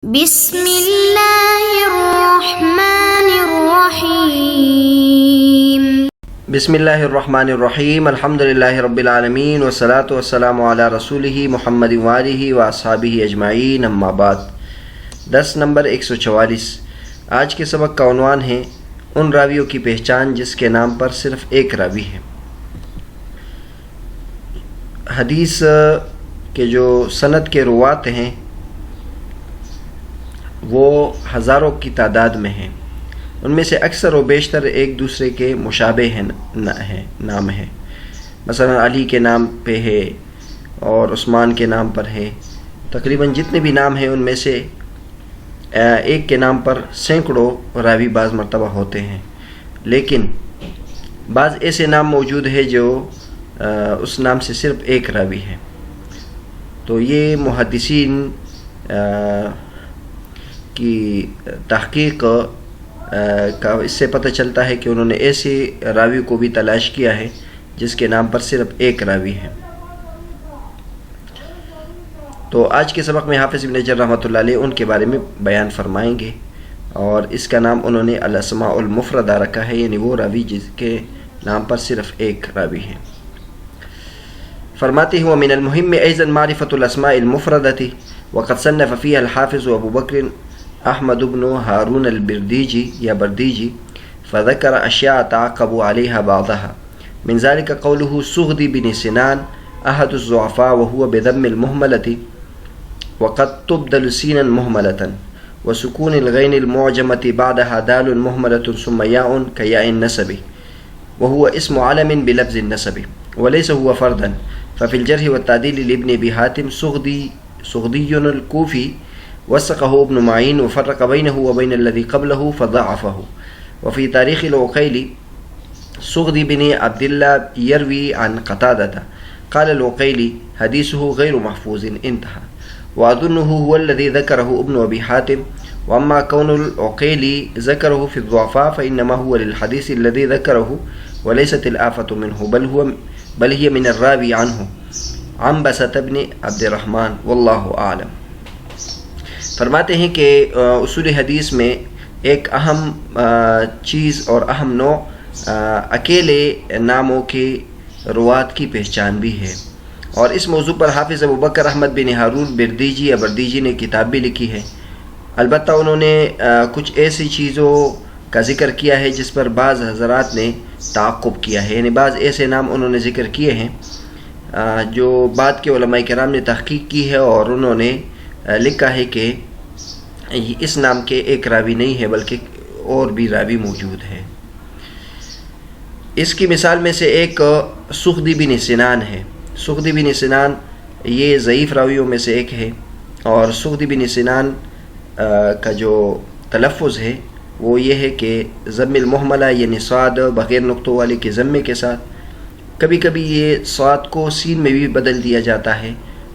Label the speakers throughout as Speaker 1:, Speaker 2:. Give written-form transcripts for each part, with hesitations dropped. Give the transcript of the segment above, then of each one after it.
Speaker 1: بسم اللہ الرحمن الرحیم
Speaker 2: بسم اللہ الرحمن الرحیم الحمدللہ رب العالمین والصلاة والسلام علی رسولہ محمد وآلہ واصحابہ اجمعین اما بعد۔ درس نمبر 144۔ آج کے سبق کا عنوان ہے ان راویوں کی پہچان جس کے نام پر صرف ایک راوی ہے۔ حدیث کے جو سند کے روات ہیں وہ ہزاروں کی تعداد میں ہیں، ان میں سے اکثر و بیشتر ایک دوسرے کے مشابہ نام ہے۔ مثلا علی کے نام پہ ہے اور عثمان کے نام پر ہے۔ تقریباً جتنے بھی نام ہیں ان میں سے ایک کے نام پر سینکڑوں راوی بعض مرتبہ ہوتے ہیں، لیکن بعض ایسے نام موجود ہیں جو اس نام سے صرف ایک راوی ہے۔ تو یہ محدثین کی تحقیق کا اس سے پتہ چلتا ہے کہ انہوں نے ایسے راوی کو بھی تلاش کیا ہے جس کے نام پر صرف ایک راوی ہے۔ تو آج کے سبق میں حافظ ابن حجر رحمۃ اللہ علیہ ان کے بارے میں بیان فرمائیں گے، اور اس کا نام انہوں نے الاسماء المفردہ رکھا ہے، یعنی وہ راوی جس کے نام پر صرف ایک راوی ہے۔ فرماتے ہیں ومن المهم ايضا معرفة الاسماء المفردة وقد صنف فيها الحافظ ابو بکر احمد بن هارون البردیجی یا بردیجی فذكر اشیاء تعقب عليها بعضها من ذلك قوله سغدي بن سنان احد الضعفاء وهو بضم المهملة وقد تبدل سينا مهملة وسكون الغين المعجمة بعدها دال مهملة ثم ياء كياء النسب وهو اسم علم بلفظ النسب وليس هو فردا ففي الجرح والتعديل لابن ابي حاتم سغدي الكوفي وثقه ابن معين وفرق بينه وبين الذي قبله فضعفه وفي تاريخ العقيلي سغدي بن عبد الله يروي عن قتادة قال العقيلي حديثه غير محفوظ انتهى وأظنه هو الذي ذكره ابن أبي حاتم وأما كون العقيلي ذكره في الضعفاء فإنما هو للحديث الذي ذكره وليست الآفة منه بل هي من الراوي عنه عنبسة بن عبد الرحمن والله أعلم۔ فرماتے ہیں کہ اصول حدیث میں ایک اہم چیز اور اہم نوع اکیلے ناموں کے روات کی پہچان بھی ہے، اور اس موضوع پر حافظ ابو بکر احمد بن ہارون بردیجی یا بردیجی نے کتاب بھی لکھی ہے۔ البتہ انہوں نے کچھ ایسی چیزوں کا ذکر کیا ہے جس پر بعض حضرات نے تعقب کیا ہے، یعنی بعض ایسے نام انہوں نے ذکر کیے ہیں جو بعد کے علماء کرام نے تحقیق کی ہے، اور انہوں نے لکھا ہے کہ اس نام کے ایک راوی نہیں ہے بلکہ اور بھی راوی موجود ہے۔ اس کی مثال میں سے ایک سغدی بن سنان ہے۔ سغدی بن سنان یہ ضعیف راویوں میں سے ایک ہے، اور سغدی بن سنان کا جو تلفظ ہے وہ یہ ہے کہ ضم المہملہ یعنی صاد بغیر نقطوں والے کے ضمے کے ساتھ، کبھی کبھی یہ صاد کو سین میں بھی بدل دیا جاتا ہے،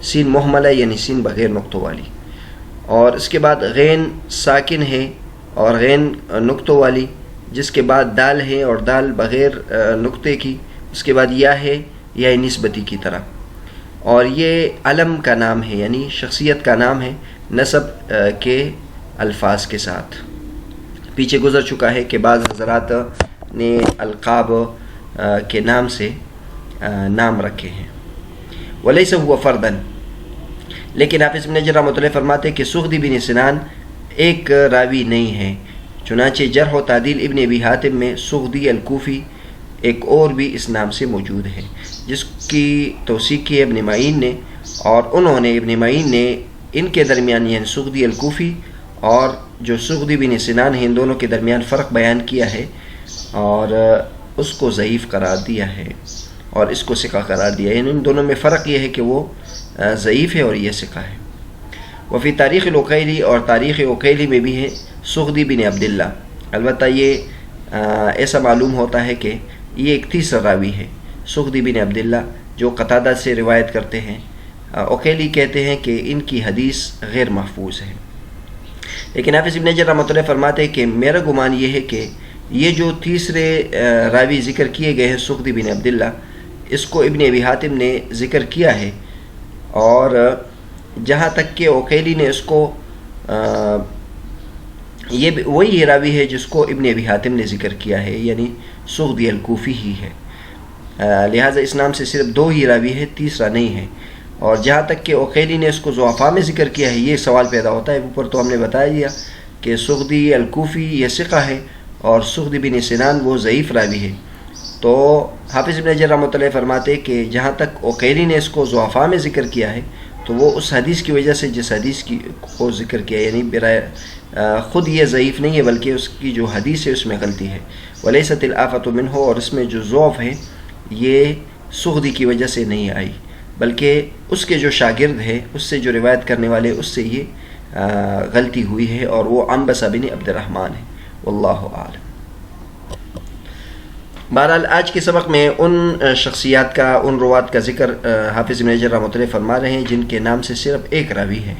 Speaker 2: سین مہملہ یعنی سین بغیر نقطوں والی، اور اس کے بعد غین ساکن ہے اور غین نقطوں والی، جس کے بعد دال ہے اور دال بغیر نقطے کی، اس کے بعد یا ہے یا نسبتی کی طرح، اور یہ علم کا نام ہے یعنی شخصیت کا نام ہے نسب کے الفاظ کے ساتھ۔ پیچھے گزر چکا ہے کہ بعض حضرات نے القاب کے نام سے نام رکھے ہیں۔ ولیس هو فردا، لیکن حافظ ابن حجر رحمۃ اللہ فرماتے کہ سغدی بن سنان ایک راوی نہیں ہے، چنانچہ جرح و تعدیل ابن ابی حاتم میں سغدی الکوفی ایک اور بھی اس نام سے موجود ہے جس کی توثیق کی ابن معین نے، اور انہوں نے ابن معین نے ان کے درمیان یعنی سغدی الکوفی اور جو سغدی بن سنان ہیں ان دونوں کے درمیان فرق بیان کیا ہے، اور اس کو ضعیف قرار دیا ہے اور اس کو ثقہ قرار دیا ہے، یعنی ان دونوں میں فرق یہ ہے کہ وہ ضعیف ہے اور یہ ثقہ ہے۔ وفی تاریخ العقیلی، اور تاریخ عقیلی میں بھی ہے سغدی بن عبداللہ، البتہ یہ ایسا معلوم ہوتا ہے کہ یہ ایک تیسرا راوی ہے سغدی بن عبداللہ جو قتادہ سے روایت کرتے ہیں۔ عقیلی کہتے ہیں کہ ان کی حدیث غیر محفوظ ہے، لیکن حافظ ابن حجر رحمۃ اللہ فرماتے ہیں کہ میرا گمان یہ ہے کہ یہ جو تیسرے راوی ذکر کیے گئے ہیں سغدی بن عبداللہ، اس کو ابن ابی حاتم نے ذکر کیا ہے، اور جہاں تک کہ عقیلی نے اس کو یہ وہی راوی ہے جس کو ابن ابی حاتم نے ذکر کیا ہے، یعنی سغدی الکوفی ہی ہے، لہٰذا اس نام سے صرف 2 ہی راوی ہے، تیسرا نہیں ہے۔ اور جہاں تک کہ عقیلی نے اس کو ضعفاء میں ذکر کیا ہے، یہ سوال پیدا ہوتا ہے، اوپر تو ہم نے بتا دیا کہ سغدی الکوفی یہ ثقہ ہے اور سغدی بن سنان وہ ضعیف راوی ہے، تو حافظ ابن حجر رحمۃ اللہ فرماتے کہ جہاں تک عقیلی نے اس کو ضعفاء میں ذکر کیا ہے تو وہ اس حدیث کی وجہ سے جس حدیث کو ذکر کیا، یعنی برائے خود یہ ضعیف نہیں ہے بلکہ اس کی جو حدیث ہے اس میں غلطی ہے، ولیست الآفۃ منہ، اور اس میں جو ضعف ہے یہ سغدی کی وجہ سے نہیں آئی بلکہ اس کے جو شاگرد ہے، اس سے جو روایت کرنے والے، اس سے یہ غلطی ہوئی ہے، اور وہ عنبسہ بن عبد الرحمن ہے، واللہ اعلم۔ بہرحال آج کے سبق میں ان شخصیات کا، ان روات کا ذکر حافظ ابن حجر رحمۃ اللہ فرما رہے ہیں جن کے نام سے صرف ایک راوی ہے،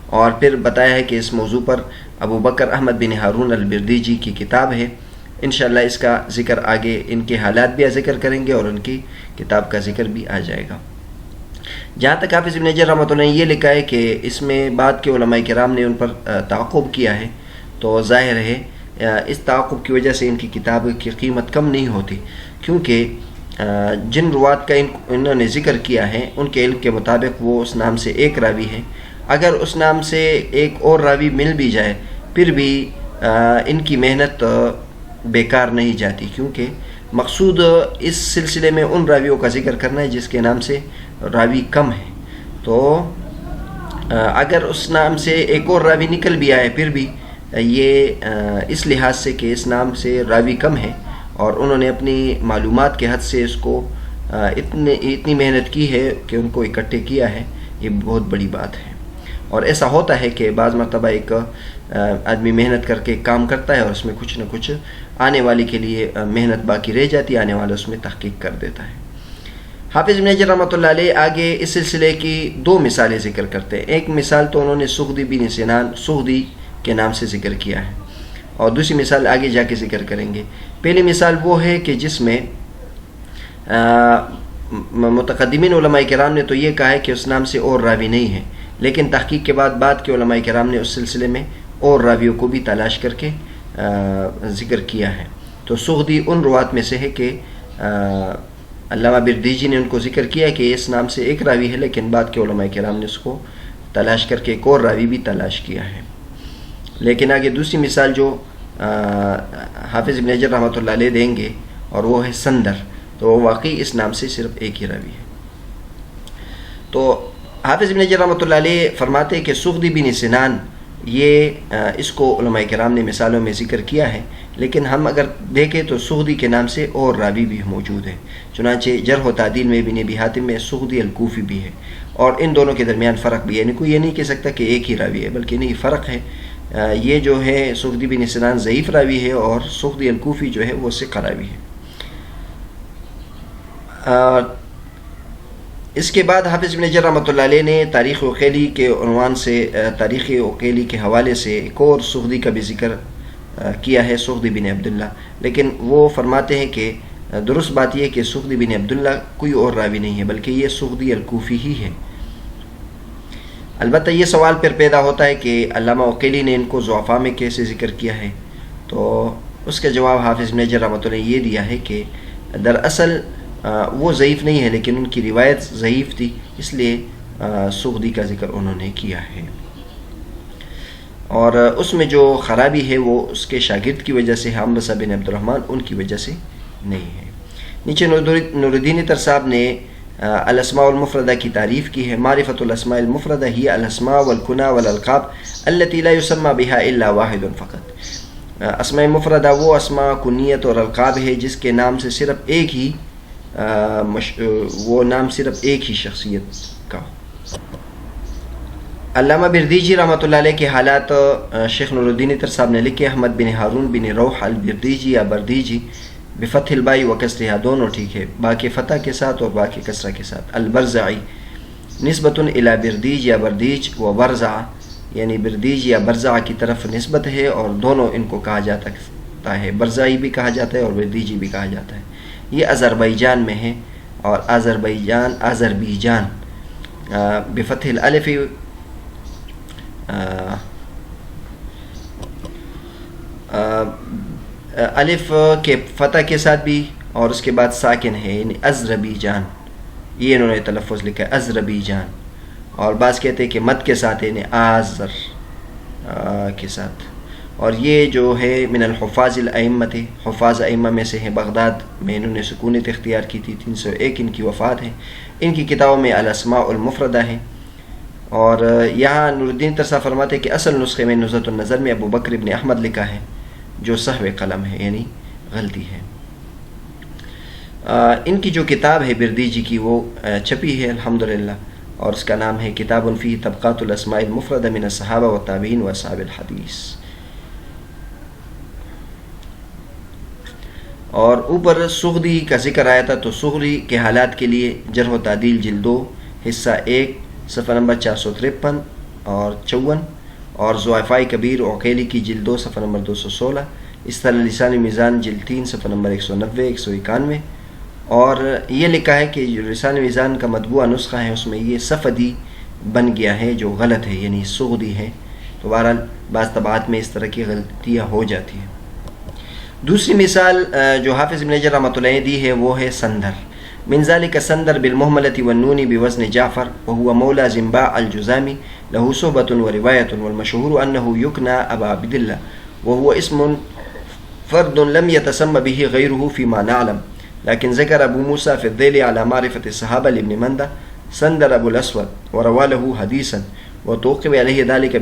Speaker 2: اور پھر بتایا ہے کہ اس موضوع پر ابو بکر احمد بن ہارون البردیجی کی کتاب ہے، انشاءاللہ اس کا ذکر آگے، ان کے حالات بھی ذکر کریں گے اور ان کی کتاب کا ذکر بھی آ جائے گا۔ جہاں تک حافظ ابن حجر رحمۃ اللہ نے یہ لکھا ہے کہ اس میں بعد کے علماء کرام نے ان پر تعاقب کیا ہے، تو ظاہر ہے اس تعاقب کی وجہ سے ان کی کتاب کی قیمت کم نہیں ہوتی، کیونکہ جن روات کا انہوں نے ذکر کیا ہے ان کے علم کے مطابق وہ اس نام سے ایک راوی ہے، اگر اس نام سے ایک اور راوی مل بھی جائے پھر بھی ان کی محنت بیکار نہیں جاتی، کیونکہ مقصود اس سلسلے میں ان راویوں کا ذکر کرنا ہے جس کے نام سے راوی کم ہے، تو اگر اس نام سے ایک اور راوی نکل بھی آئے پھر بھی یہ اس لحاظ سے کہ اس نام سے راوی کم ہے اور انہوں نے اپنی معلومات کے حد سے اس کو اتنی محنت کی ہے کہ ان کو اکٹھے کیا ہے، یہ بہت بڑی بات ہے۔ اور ایسا ہوتا ہے کہ بعض مرتبہ ایک آدمی محنت کر کے کام کرتا ہے اور اس میں کچھ نہ کچھ آنے والے کے لیے محنت باقی رہ جاتی ہے، آنے والا اس میں تحقیق کر دیتا ہے۔ حافظ ابن حجر رحمۃ اللہ علیہ آگے اس سلسلے کی 2 مثالیں ذکر کرتے ہیں۔ ایک مثال تو انہوں نے سغدی بن سنان سغدی کے نام سے ذکر کیا ہے، اور دوسری مثال آگے جا کے ذکر کریں گے۔ پہلی مثال وہ ہے کہ جس میں متقدمین علماء کرام نے تو یہ کہا ہے کہ اس نام سے اور راوی نہیں ہے، لیکن تحقیق کے بعد کے علماء کرام نے اس سلسلے میں اور راویوں کو بھی تلاش کر کے ذکر کیا ہے۔ تو سغدی ان روات میں سے ہے کہ علامہ بردیجی نے ان کو ذکر کیا کہ اس نام سے ایک راوی ہے، لیکن بعد کے علماء کرام نے اس کو تلاش کر کے ایک اور راوی بھی تلاش کیا ہے۔ لیکن آگے دوسری مثال جو حافظ ابن حجر رحمۃ اللہ علیہ دیں گے اور وہ ہے سندر، تو وہ واقعی اس نام سے صرف ایک ہی راوی ہے۔ تو حافظ ابن حجر رحمۃ اللہ علیہ فرماتے ہیں کہ سغدی بن سنان یہ اس کو علماء کرام نے مثالوں میں ذکر کیا ہے، لیکن ہم اگر دیکھیں تو سغدی کے نام سے اور راوی بھی موجود ہیں، چنانچہ جرح و تعدیل میں ابن ابی حاتم میں سغدی الکوفی بھی ہے، اور ان دونوں کے درمیان فرق بھی ہے، یعنی کوئی یہ نہیں کہہ سکتا کہ ایک ہی راوی ہے، بلکہ نہیں، فرق ہے۔ یہ جو ہے سغدی بن سنان ضعیف راوی ہے اور سغدی الکوفی جو ہے وہ ثقہ راوی ہے۔ اس کے بعد حافظ ابن حجر رحمۃ اللہ علیہ نے تاریخ عقیلی کے عنوان سے، تاریخ عقیلی کے حوالے سے ایک اور سغدی کا بھی ذکر کیا ہے، سغدی بن عبداللہ، لیکن وہ فرماتے ہیں کہ درست بات یہ کہ سغدی بن عبداللہ کوئی اور راوی نہیں ہے بلکہ یہ سغدی الکوفی ہی ہے۔ البتہ یہ سوال پھر پیدا ہوتا ہے کہ علامہ عقیلی نے ان کو ضعفاء میں کیسے ذکر کیا ہے، تو اس کا جواب حافظ ابن حجر رحمۃ اللہ نے یہ دیا ہے کہ دراصل وہ ضعیف نہیں ہے، لیکن ان کی روایت ضعیف تھی، اس لیے سغدی کا ذکر انہوں نے کیا ہے، اور اس میں جو خرابی ہے وہ اس کے شاگرد کی وجہ سے، عنبسہ بن عبد الرحمن، ان کی وجہ سے نہیں ہے۔ نیچے نور الدین عطر صاحب نے الاسماء المفردہ کی تعریف کی ہے۔ معرفۃ الاسماء المفردہ ہی الاسماء والکنى والالقاب التي لا يسمى بها الا واحد فقط۔ اسماء مفردہ وہ اسماء، کنیت اور القاب ہے جس کے نام سے صرف ایک ہی وہ نام صرف ایک ہی شخصیت کا۔ علامہ بردیجی رحمۃ اللہ علیہ کے حالات شیخ نور الدین عطر صاحب نے لکھے۔ احمد بن ہارون بن روح البردیجی یا بردیجی بفتح البائی و کسرہا، دونوں ٹھیک ہے، با کے فتح کے ساتھ اور با کے کسرہ کے ساتھ۔ البرزعی نسبۃ الی بردیج یا بردیج و برزع، یعنی بردیج یا برزع کی طرف نسبت ہے، اور دونوں ان کو کہا جاتا ہے، برزعی بھی کہا جاتا ہے اور بردیجی بھی کہا جاتا ہے۔ یہ آذربائیجان میں ہے، اور آذربائیجان بفتح الالف الف کے فتح کے ساتھ بھی اور اس کے بعد ساکن ہے، یعنی اذربیجان، یہ انہوں نے تلفظ لکھا ہے اذربیجان. اور بعض کہتے ہیں کہ مد کے ساتھ، یعنی آزر کے ساتھ. اور یہ جو ہے من الحفاظ الائمہ، حفاظ ائمہ میں سے ہیں. بغداد میں انہوں نے سکونیت اختیار کی تھی. 301 ان کی وفات ہے. ان کی کتابوں میں الاسماء المفردہ ہیں. اور یہاں نور الدین ترسا فرماتے ہیں کہ اصل نسخے میں نزہۃ النظر میں ابو بکر ابن احمد لکھا ہے، جو سہو قلم ہے، یعنی غلطی ہے. ان کی جو کتاب ہے بردیجی کی وہ چھپی ہے الحمدللہ، اور اس کا نام ہے کتاب فی طبقات الاسماء المفردہ من الصحابہ والتابعین واصحاب الحدیث. اور اوپر سغدی کا ذکر آیا تھا، تو سغری کے حالات کے لیے جرح و تعدیل جلد 2 حصہ 1 صفحہ نمبر 453 اور 54، اور ضعفاء کبیر عقیلی کی جلد 2 صفحہ نمبر 216، اس طرح لسان میزان جلد 3 صفحہ نمبر 190 191. اور یہ لکھا ہے کہ جو لسان میزان کا مطبوعہ نسخہ ہے اس میں یہ صفدی بن گیا ہے، جو غلط ہے، یعنی سغدی ہے. تو بہرحال بعض طبعات میں اس طرح کی غلطیاں ہو جاتی ہیں. دوسری مثال جو حافظ ابن حجر رحمۃ اللہ دی ہے وہ ہے سندر. من ذلك سندر بالمهملة والنون بوزن جعفر وهو مولى زنباع الجزامي له صحبة ورواية، والمشهور أنه يكنى أبا عبد الله، وهو اسم فرد لم يتسمى به غيره فيما نعلم. لكن ذكر أبو موسى في الذيل على معرفة الصحابة لابن مندة سندر أبو الأسود وروى له حديثا، وتوقب عليه ذلك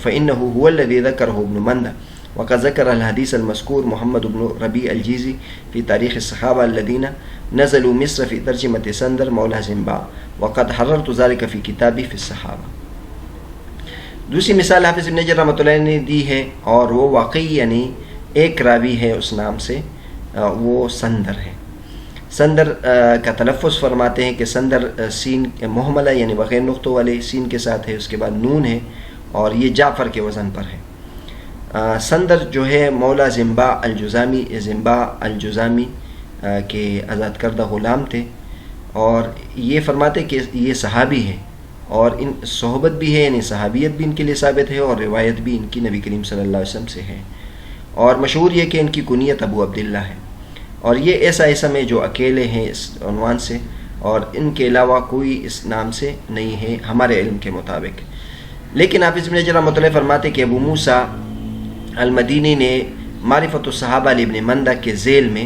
Speaker 2: فإنه هو الذي ذكره ابن مندة. وقد ذكر الحديث المذكور محمد بن ربيع الجيزي في تاريخ الصحابة الذين نزلوا مصر في ترجمة سندر مولى زنباع، وقد حررت ذلك في كتابي في الصحابة. دوسری مثال حافظ ابن حجر رحمۃ اللہ نے دی ہے، اور وہ واقعی یعنی ایک راوی ہے اس نام سے، وہ سندر ہے. سندر کا تلفظ فرماتے ہیں کہ سندر سین محملہ یعنی بغیر نقطوں والے سین کے ساتھ ہے، اس کے بعد نون ہے، اور یہ جعفر کے وزن پر ہے. سندر جو ہے مولا زنباع الجزامی، زنباع الجزامی کے آزاد کردہ غلام تھے. اور یہ فرماتے کہ یہ صحابی ہے، اور ان صحبت بھی ہے، یعنی صحابیت بھی ان کے لیے ثابت ہے، اور روایت بھی ان کی نبی کریم صلی اللہ علیہ وسلم سے ہے. اور مشہور یہ کہ ان کی کنیت ابو عبداللہ ہے. اور یہ ایسا اسم ہے جو اکیلے ہیں اس عنوان سے، اور ان کے علاوہ کوئی اس نام سے نہیں ہے ہمارے علم کے مطابق. لیکن حافظ ابن حجر رحمۃ اللہ فرماتے کہ ابو موسیٰ المدینی نے معرفت الصحابہ لابن مندہ کے ذیل میں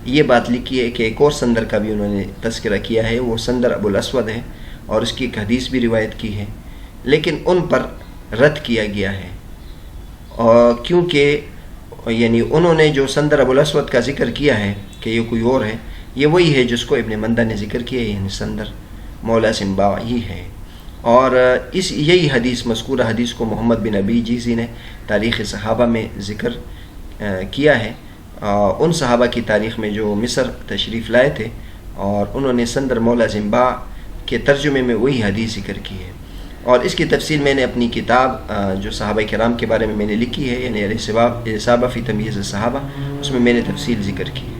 Speaker 2: یہ بات لکھی ہے کہ ایک اور سندر کا بھی انہوں نے تذکرہ کیا ہے، وہ سندر ابو الاسود ہے، اور اس کی ایک حدیث بھی روایت کی ہے، لیکن ان پر رد کیا گیا ہے. اور کیونکہ یعنی انہوں نے جو سندر ابو الاسود کا ذکر کیا ہے کہ یہ کوئی اور ہے، یہ وہی ہے جس کو ابن مندہ نے ذکر کیا ہے، یعنی سندر مولا زنباع ہی ہے. اور یہی حدیث، مذکورہ حدیث کو محمد بن ابی جیزی نے تاریخ صحابہ میں ذکر کیا ہے، ان صحابہ کی تاریخ میں جو مصر تشریف لائے تھے، اور انہوں نے سندر مولا زنباع کے ترجمے میں وہی حدیث ذکر کی ہے. اور اس کی تفصیل میں نے اپنی کتاب جو صحابہ کرام کے بارے میں نے لکھی ہے، یعنی الاصابہ فی تمییز الصحابہ، اس میں نے تفصیل ذکر کی ہے.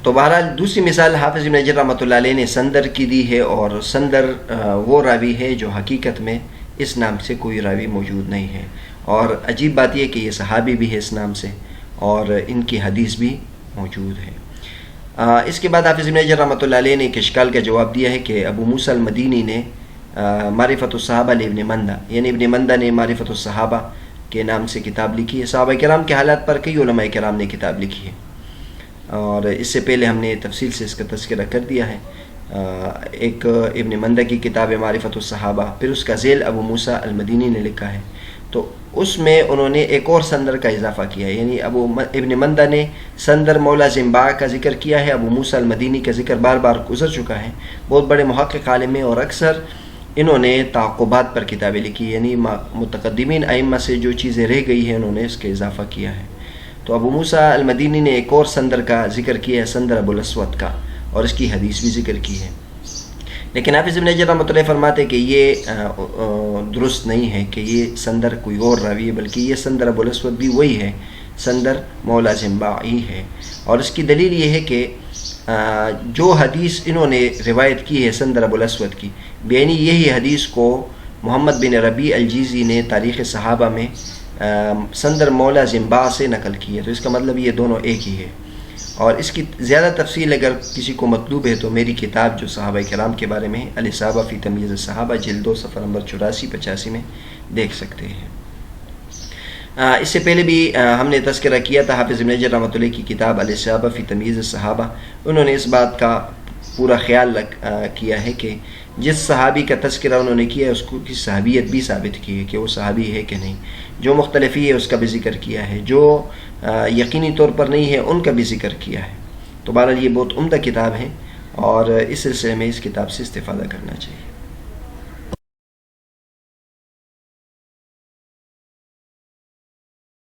Speaker 2: تو بہرحال دوسری مثال حافظ ابن حجر رحمۃ اللہ علیہ نے سندر کی دی ہے، اور سندر وہ راوی ہے جو حقیقت میں اس نام سے کوئی راوی موجود نہیں ہے. اور عجیب بات یہ کہ یہ صحابی بھی ہے اس نام سے، اور ان کی حدیث بھی موجود ہے. اس کے بعد حافظ ابن حجر رحمۃ اللہ علیہ نے ایک اشکال کا جواب دیا ہے کہ ابو موسیٰ المدینی نے معرفت الصحابہ لابن مندہ، یعنی ابن مندہ نے معرفت الصحابہ کے نام سے کتاب لکھی ہے. صحابہ کرام کے حالات پر کئی علماء کرام نے کتاب لکھی ہے، اور اس سے پہلے ہم نے تفصیل سے اس کا تذکرہ کر دیا ہے. ایک ابن مندہ کی کتاب ہے معرفت الصحابہ، پھر اس کا ذیل ابو موسیٰ المدینی نے لکھا ہے. تو اس میں انہوں نے ایک اور سندر کا اضافہ کیا ہے، یعنی ابن مندہ نے سندر مولا زنباع کا ذکر کیا ہے، ابو موسیٰ المدینی کا ذکر بار بار گزر چکا ہے. بہت بڑے محقق عالم ہیں، اور اکثر انہوں نے تعقبات پر کتابیں لکھی، یعنی متقدمین ائمہ سے جو چیزیں رہ گئی ہیں انہوں نے اس کے اضافہ کیا ہے. تو ابو موسیٰ المدینی نے ایک اور سندر کا ذکر کیا ہے، سندر ابو الاسود کا، اور اس کی حدیث بھی ذکر کی ہے. لیکن حافظ ابن حجر رحمۃ اللہ فرماتے کہ یہ درست نہیں ہے کہ یہ سندر کوئی اور راوی ہے، بلکہ یہ سندر ابو الاسود بھی وہی ہے، سندر مولا زنباع ہی ہے. اور اس کی دلیل یہ ہے کہ جو حدیث انہوں نے روایت کی ہے سندر ابو الاسود کی، یعنی یہی حدیث کو محمد بن ربیع الجیزی نے تاریخ صحابہ میں سندر مولا زمبا سے نقل کی ہے، تو اس کا مطلب یہ دونوں ایک ہی ہے۔ اور اس کی زیادہ تفصیل اگر کسی کو مطلوب ہے تو میری کتاب جو صحابہ کرام کے بارے میں ہے، الاصابہ فی تمییز الصحابہ، جلد 2 صفحہ نمبر 84-85 میں دیکھ سکتے ہیں۔ اس سے پہلے بھی ہم نے تذکرہ کیا تھا حافظ ابن حجر رحمۃ اللہ کی کتاب الاصابہ فی تمییز الصحابہ، انہوں نے اس بات کا پورا خیال کیا ہے کہ جس صحابی کا تذکرہ انہوں نے کیا ہے اس کی صحابیت بھی ثابت کی ہے کہ وہ صحابی ہے کہ نہیں، جو مختلفی ہے اس کا بھی ذکر کیا ہے، جو یقینی طور پر نہیں ہے ان کا بھی ذکر کیا ہے۔ تو بہرحال یہ بہت عمدہ کتاب ہے اور اس سلسلے میں اس کتاب سے استفادہ کرنا چاہیے۔